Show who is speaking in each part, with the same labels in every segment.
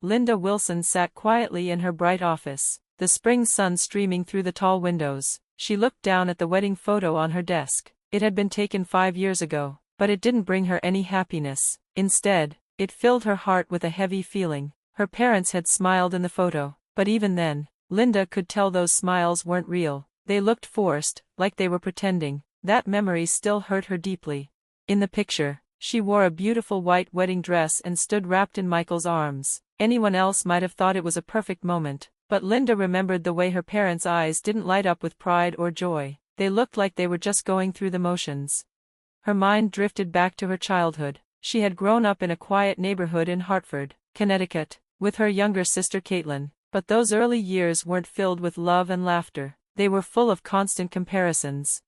Speaker 1: Linda Wilson sat quietly in her bright office, the spring sun streaming through the tall windows. She looked down at the wedding photo on her desk. It had been taken 5 years ago, but it didn't bring her any happiness. Instead, it filled her heart with a heavy feeling. Her parents had smiled in the photo, but even then, Linda could tell those smiles weren't real. They looked forced, like they were pretending. That memory still hurt her deeply. In the picture, she wore a beautiful white wedding dress and stood wrapped in Michael's arms. Anyone else might have thought it was a perfect moment, but Linda remembered the way her parents' eyes didn't light up with pride or joy. They looked like they were just going through the motions. Her mind drifted back to her childhood. She had grown up in a quiet neighborhood in Hartford, Connecticut, with her younger sister Caitlyn, but those early years weren't filled with love and laughter. They were full of constant comparisons.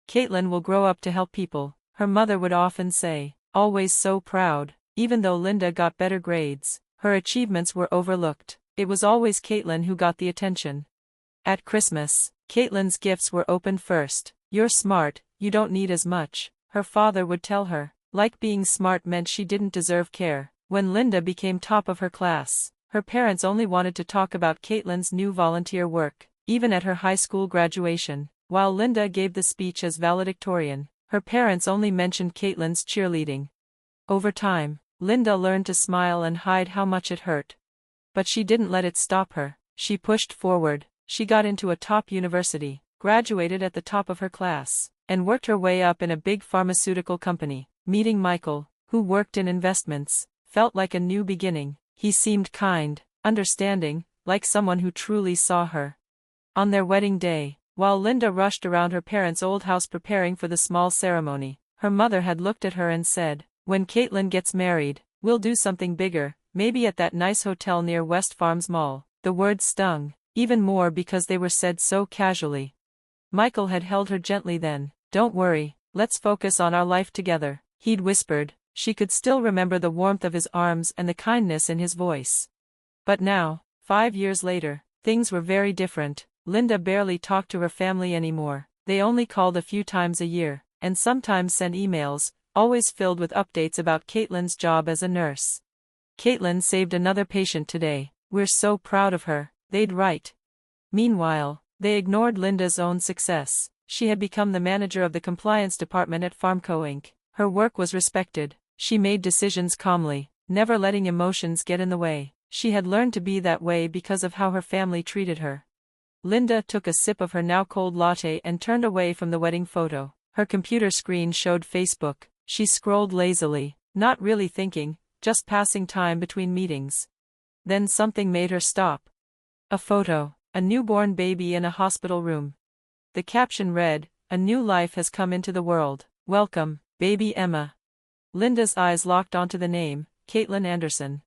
Speaker 1: "Caitlyn will grow up to help people," her mother would often say, always so proud. Even though Linda got better grades, her achievements were overlooked. It was always Caitlyn who got the attention. At Christmas, Caitlyn's gifts were opened first. "You're smart, you don't need as much," her father would tell her. Like being smart meant she didn't deserve care. When Linda became top of her class, her parents only wanted to talk about Caitlyn's new volunteer work. Even at her high school graduation, while Linda gave the speech as valedictorian, her parents only mentioned Caitlyn's cheerleading. Over time, Linda learned to smile and hide how much it hurt. But she didn't let it stop her. She pushed forward. She got into a top university, graduated at the top of her class, and worked her way up in a big pharmaceutical company. Meeting Michael, who worked in investments, felt like a new beginning. He seemed kind, understanding, like someone who truly saw her. On their wedding day, while Linda rushed around her parents' old house preparing for the small ceremony, her mother had looked at her and said, "When Caitlyn gets married, we'll do something bigger, maybe at that nice hotel near West Farms Mall." The words stung, even more because they were said so casually. Michael had held her gently then. "Don't worry, let's focus on our life together," he'd whispered. She could still remember the warmth of his arms and the kindness in his voice. But now, 5 years later, things were very different. Linda barely talked to her family anymore. They only called a few times a year, and sometimes sent emails, always filled with updates about Caitlyn's job as a nurse. "Caitlyn saved another patient today. We're so proud of her," they'd write. Meanwhile, they ignored Linda's own success. She had become the manager of the compliance department at Pharmco Inc. Her work was respected. She made decisions calmly, never letting emotions get in the way. She had learned to be that way because of how her family treated her. Linda took a sip of her now cold latte and turned away from the wedding photo. Her computer screen showed Facebook. She scrolled lazily, not really thinking, just passing time between meetings. Then something made her stop. A photo, a newborn baby in a hospital room. The caption read, "A new life has come into the world. Welcome, baby Emma." Linda's eyes locked onto the name, Caitlyn Anderson.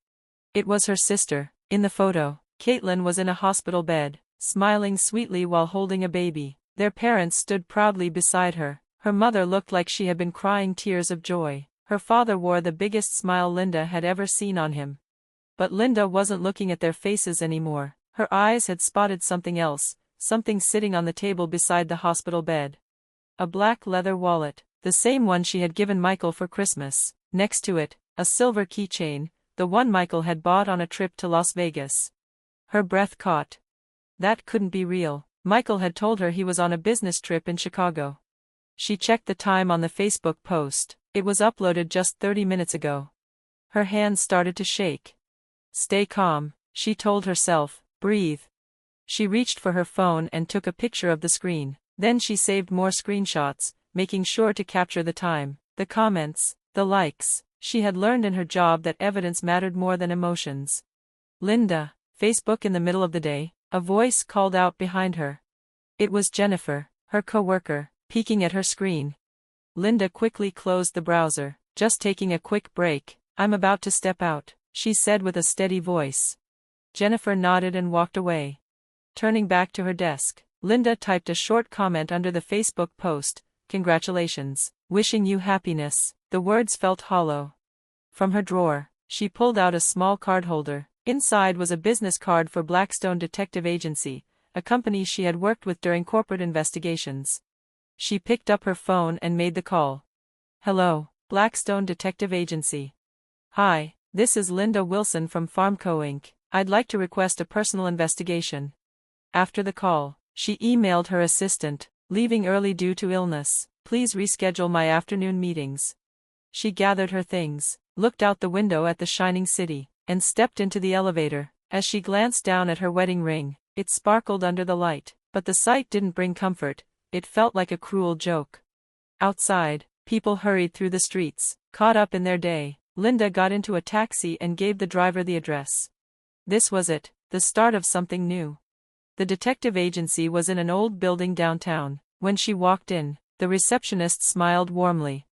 Speaker 1: It was her sister. In the photo, Caitlyn was in a hospital bed, smiling sweetly while holding a baby. Their parents stood proudly beside her. Her mother looked like she had been crying tears of joy. Her father wore the biggest smile Linda had ever seen on him. But Linda wasn't looking at their faces anymore. Her eyes had spotted something else, something sitting on the table beside the hospital bed. A black leather wallet, the same one she had given Michael for Christmas. Next to it, a silver keychain, the one Michael had bought on a trip to Las Vegas. Her breath caught. That couldn't be real. Michael had told her he was on a business trip in Chicago. She checked the time on the Facebook post. It was uploaded just 30 minutes ago. Her hands started to shake. "Stay calm," she told herself. "Breathe." She reached for her phone and took a picture of the screen. Then she saved more screenshots, making sure to capture the time, the comments, the likes. She had learned in her job that evidence mattered more than emotions. "Linda." Facebook. In the middle of the day, a voice called out behind her. It was Jennifer, her coworker, peeking at her screen. Linda quickly closed the browser. "Just taking a quick break. I'm about to step out," she said with a steady voice. Jennifer nodded and walked away. Turning back to her desk, Linda typed a short comment under the Facebook post. "Congratulations. Wishing you happiness." The words felt hollow. From her drawer, she pulled out a small card holder. Inside was a business card for Blackstone Detective Agency, a company she had worked with during corporate investigations. She picked up her phone and made the call. "Hello, Blackstone Detective Agency." "Hi, This is Linda Wilson from Farmco Inc. I'd like to request a personal investigation. After the call, she emailed her assistant, leaving early due to illness. Please reschedule my afternoon meetings. She gathered her things, looked out the window at the shining city, and stepped into the elevator. As she glanced down at her wedding ring, it sparkled under the light, but the sight didn't bring comfort. It felt like a cruel joke. Outside, people hurried through the streets, caught up in their day. Linda got into a taxi and gave the driver the address. This was it, the start of something new. The detective agency was in an old building downtown. When she walked in, the receptionist smiled warmly.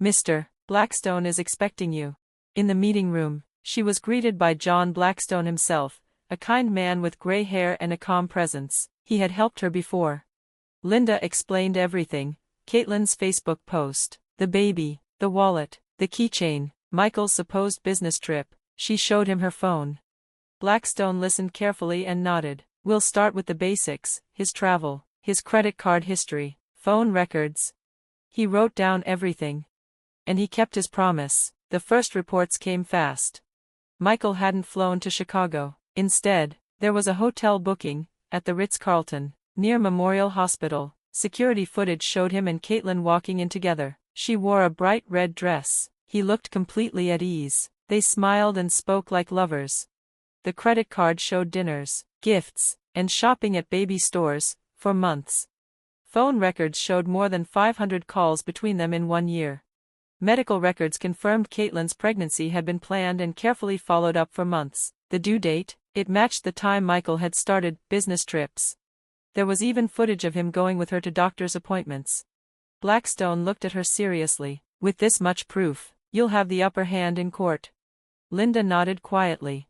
Speaker 1: "Mr. Blackstone is expecting you." In the meeting room, she was greeted by John Blackstone himself, a kind man with gray hair and a calm presence. He had helped her before. Linda explained everything: Caitlyn's Facebook post, the baby, the wallet, the keychain, Michael's supposed business trip. She showed him her phone. Blackstone listened carefully and nodded. "We'll start with the basics: his travel, his credit card history, phone records." He wrote down everything. And he kept his promise. The first reports came fast. Michael hadn't flown to Chicago. Instead, there was a hotel booking, at the Ritz-Carlton, near Memorial Hospital. Security footage showed him and Caitlyn walking in together. She wore a bright red dress. He looked completely at ease. They smiled and spoke like lovers. The credit card showed dinners, gifts, and shopping at baby stores, for months. Phone records showed more than 500 calls between them in 1 year. Medical records confirmed Caitlyn's pregnancy had been planned and carefully followed up for months. The due date, it matched the time Michael had started business trips. There was even footage of him going with her to doctor's appointments. Blackstone looked at her seriously. "With this much proof, you'll have the upper hand in court." Linda nodded quietly.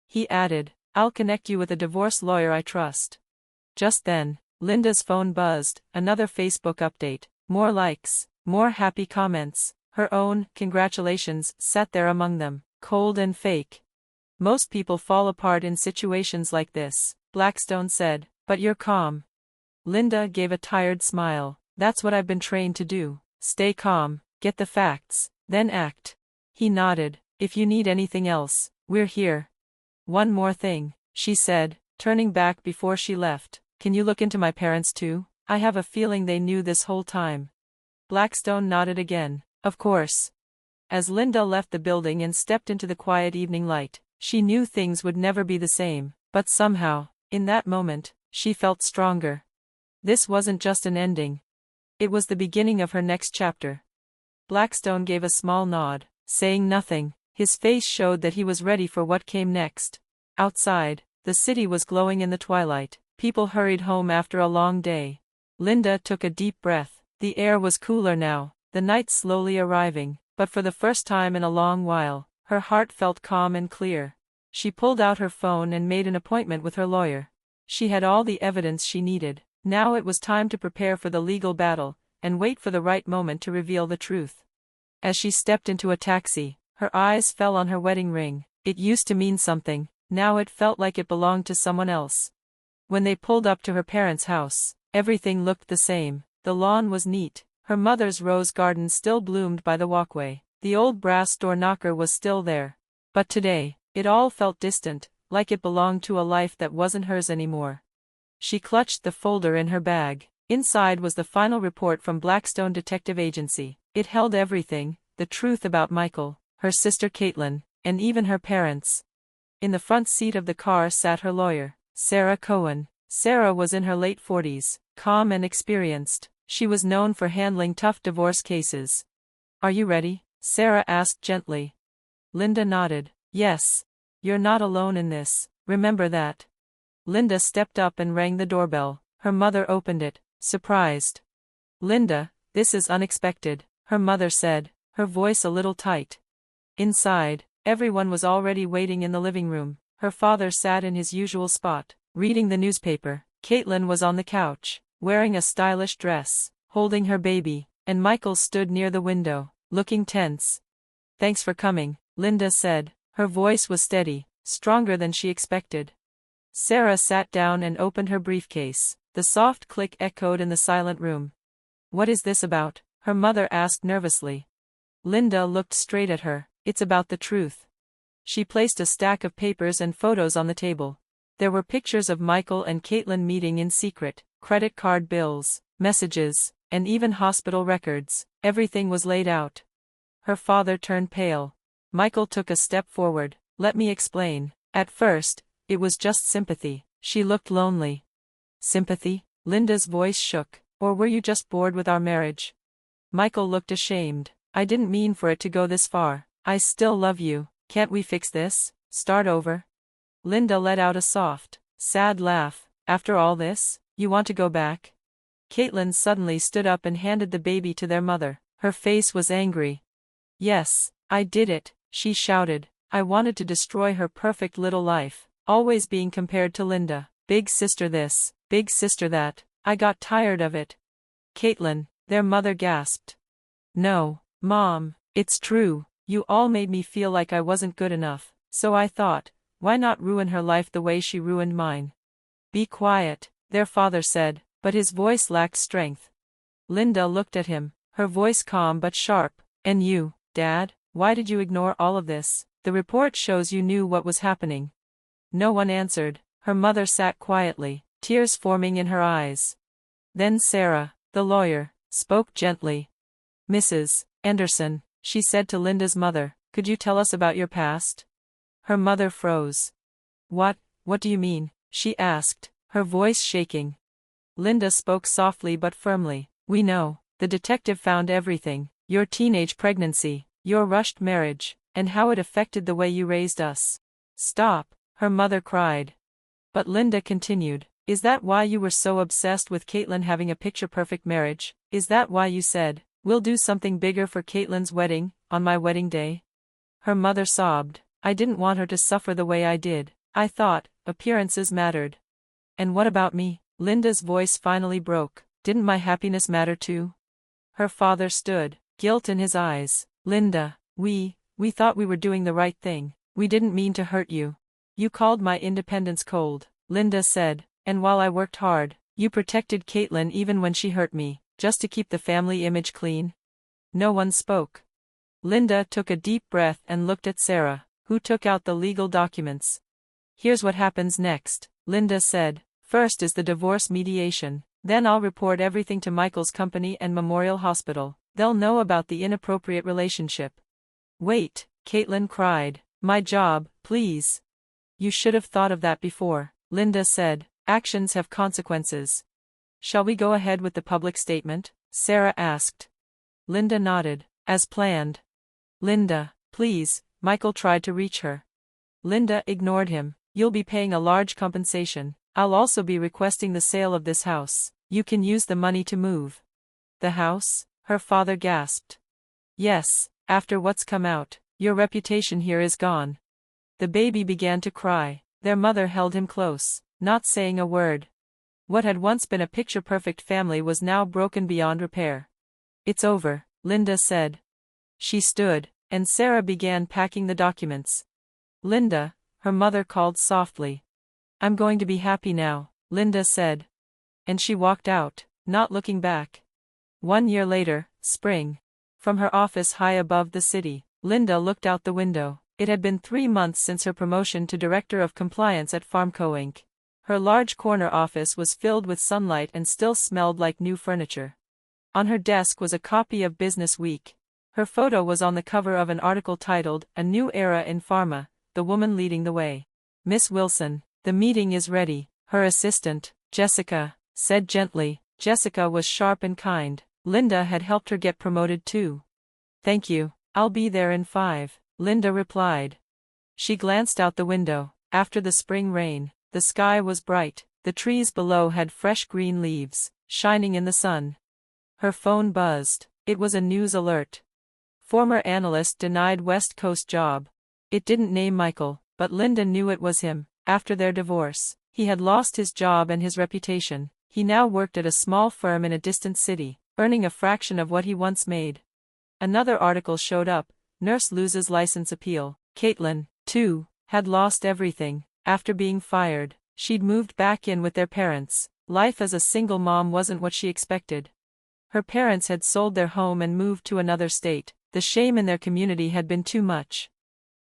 Speaker 1: He added, "I'll connect you with a divorce lawyer I trust." Just then, Linda's phone buzzed. Another Facebook update. More likes, more happy comments. Her own "congratulations" sat there among them, cold and fake. "Most people fall apart in situations like this," Blackstone said, "but you're calm." Linda gave a tired smile. "That's what I've been trained to do. Stay calm, get the facts, then act." He nodded. "If you need anything else, we're here." "One more thing," she said, turning back before she left. "Can you look into my parents too? I have a feeling they knew this whole time." Blackstone nodded again. "Of course." As Linda left the building and stepped into the quiet evening light, she knew things would never be the same, but somehow, in that moment, she felt stronger. This wasn't just an ending. It was the beginning of her next chapter. Blackstone gave a small nod, saying nothing. His face showed that he was ready for what came next. Outside, the city was glowing in the twilight. People hurried home after a long day. Linda took a deep breath. The air was cooler now, the night slowly arriving, but for the first time in a long while, her heart felt calm and clear. She pulled out her phone and made an appointment with her lawyer. She had all the evidence she needed. Now it was time to prepare for the legal battle, and wait for the right moment to reveal the truth. As she stepped into a taxi, her eyes fell on her wedding ring. It used to mean something, now it felt like it belonged to someone else. When they pulled up to her parents' house, everything looked the same. The lawn was neat. Her mother's rose garden still bloomed by the walkway. The old brass door knocker was still there. But today, it all felt distant, like it belonged to a life that wasn't hers anymore. She clutched the folder in her bag. Inside was the final report from Blackstone Detective Agency. It held everything: the truth about Michael, her sister Caitlyn, and even her parents. In the front seat of the car sat her lawyer, Sarah Cohen. Sarah was in her late 40s, calm and experienced. She was known for handling tough divorce cases. "Are you ready?" Sarah asked gently. Linda nodded. "Yes. You're not alone in this, remember that." Linda stepped up and rang the doorbell. Her mother opened it, surprised. "Linda, this is unexpected," her mother said, her voice a little tight. Inside, everyone was already waiting in the living room. Her father sat in his usual spot, reading the newspaper. Caitlyn was on the couch, wearing a stylish dress, holding her baby, and Michael stood near the window, looking tense. "Thanks for coming," Linda said. Her voice was steady, stronger than she expected. Sarah sat down and opened her briefcase. The soft click echoed in the silent room. "What is this about?" her mother asked nervously. Linda looked straight at her. "It's about the truth." She placed a stack of papers and photos on the table. There were pictures of Michael and Caitlyn meeting in secret, credit card bills, messages, and even hospital records. Everything was laid out. Her father turned pale. Michael took a step forward. Let me explain. At first, it was just sympathy. She looked lonely. Sympathy? Linda's voice shook. Or were you just bored with our marriage? Michael looked ashamed. I didn't mean for it to go this far. I still love you. Can't we fix this? Start over? Linda let out a soft, sad laugh. After all this, you want to go back? Caitlyn suddenly stood up and handed the baby to their mother. Her face was angry. Yes, I did it, she shouted. I wanted to destroy her perfect little life, always being compared to Linda. Big sister this, big sister that. I got tired of it. Caitlyn, their mother gasped. No, Mom, it's true. You all made me feel like I wasn't good enough, so I thought, why not ruin her life the way she ruined mine? Be quiet, their father said, but his voice lacked strength. Linda looked at him, her voice calm but sharp. And you, Dad, why did you ignore all of this? The report shows you knew what was happening. No one answered. Her mother sat quietly, tears forming in her eyes. Then Sarah, the lawyer, spoke gently. Mrs. Anderson, she said to Linda's mother, could you tell us about your past? Her mother froze. What do you mean? She asked, her voice shaking. Linda spoke softly but firmly. We know. The detective found everything. Your teenage pregnancy, your rushed marriage, and how it affected the way you raised us. Stop, her mother cried. But Linda continued. Is that why you were so obsessed with Caitlyn having a picture-perfect marriage? Is that why you said, we'll do something bigger for Caitlyn's wedding, on my wedding day? Her mother sobbed. I didn't want her to suffer the way I did. I thought, appearances mattered. And what about me? Linda's voice finally broke. Didn't my happiness matter too? Her father stood, guilt in his eyes. Linda, we thought we were doing the right thing. We didn't mean to hurt you. You called my independence cold, Linda said, and while I worked hard, you protected Caitlyn even when she hurt me, just to keep the family image clean. No one spoke. Linda took a deep breath and looked at Sarah, who took out the legal documents. Here's what happens next, Linda said. First is the divorce mediation. Then I'll report everything to Michael's company and Memorial Hospital. They'll know about the inappropriate relationship. Wait, Caitlyn cried. My job, please. You should have thought of that before, Linda said. Actions have consequences. Shall we go ahead with the public statement? Sarah asked. Linda nodded. As planned. Linda, please, Michael tried to reach her. Linda ignored him. You'll be paying a large compensation. I'll also be requesting the sale of this house. You can use the money to move. The house? Her father gasped. Yes, after what's come out, your reputation here is gone. The baby began to cry. Their mother held him close, not saying a word. What had once been a picture-perfect family was now broken beyond repair. It's over, Linda said. She stood, and Sarah began packing the documents. Linda, her mother called softly. I'm going to be happy now, Linda said. And she walked out, not looking back. 1 year later, spring. From her office high above the city, Linda looked out the window. It had been 3 months since her promotion to Director of Compliance at Farmco Inc. Her large corner office was filled with sunlight and still smelled like new furniture. On her desk was a copy of Business Week. Her photo was on the cover of an article titled, A New Era in Pharma, the woman leading the way. Miss Wilson, the meeting is ready, her assistant, Jessica, said gently. Jessica was sharp and kind. Linda had helped her get promoted too. Thank you, I'll be there in 5, Linda replied. She glanced out the window. After the spring rain, the sky was bright. The trees below had fresh green leaves, shining in the sun. Her phone buzzed. It was a news alert. Former analyst denied West Coast job. It didn't name Michael, but Linda knew it was him. After their divorce, he had lost his job and his reputation. He now worked at a small firm in a distant city, earning a fraction of what he once made. Another article showed up. Nurse loses license appeal. Caitlyn, too, had lost everything. After being fired, she'd moved back in with their parents. Life as a single mom wasn't what she expected. Her parents had sold their home and moved to another state. The shame in their community had been too much.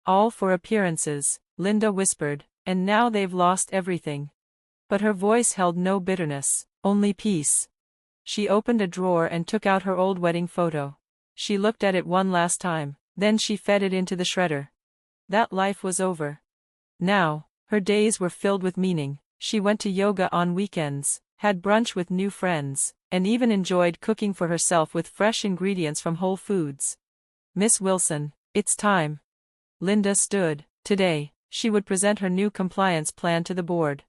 Speaker 1: All for appearances, Linda whispered, and now they've lost everything. But her voice held no bitterness, only peace. She opened a drawer and took out her old wedding photo. She looked at it one last time, then she fed it into the shredder. That life was over. Now, her days were filled with meaning. She went to yoga on weekends, had brunch with new friends, and even enjoyed cooking for herself with fresh ingredients from Whole Foods. Miss Wilson, it's time. Linda stood. Today, she would present her new compliance plan to the board.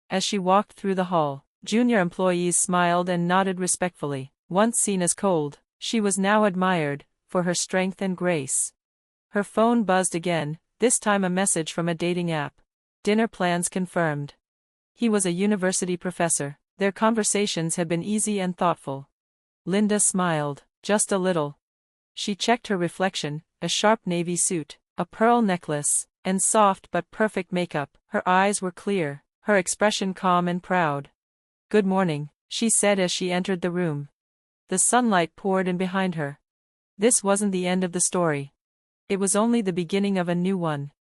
Speaker 1: As she walked through the hall, junior employees smiled and nodded respectfully. Once seen as cold, she was now admired for her strength and grace. Her phone buzzed again, this time a message from a dating app. Dinner plans confirmed. He was a university professor. Their conversations had been easy and thoughtful. Linda smiled, just a little. She checked her reflection, a sharp navy suit, a pearl necklace, and soft but perfect makeup. Her eyes were clear, her expression calm and proud. "Good morning," she said as she entered the room. The sunlight poured in behind her. This wasn't the end of the story. It was only the beginning of a new one.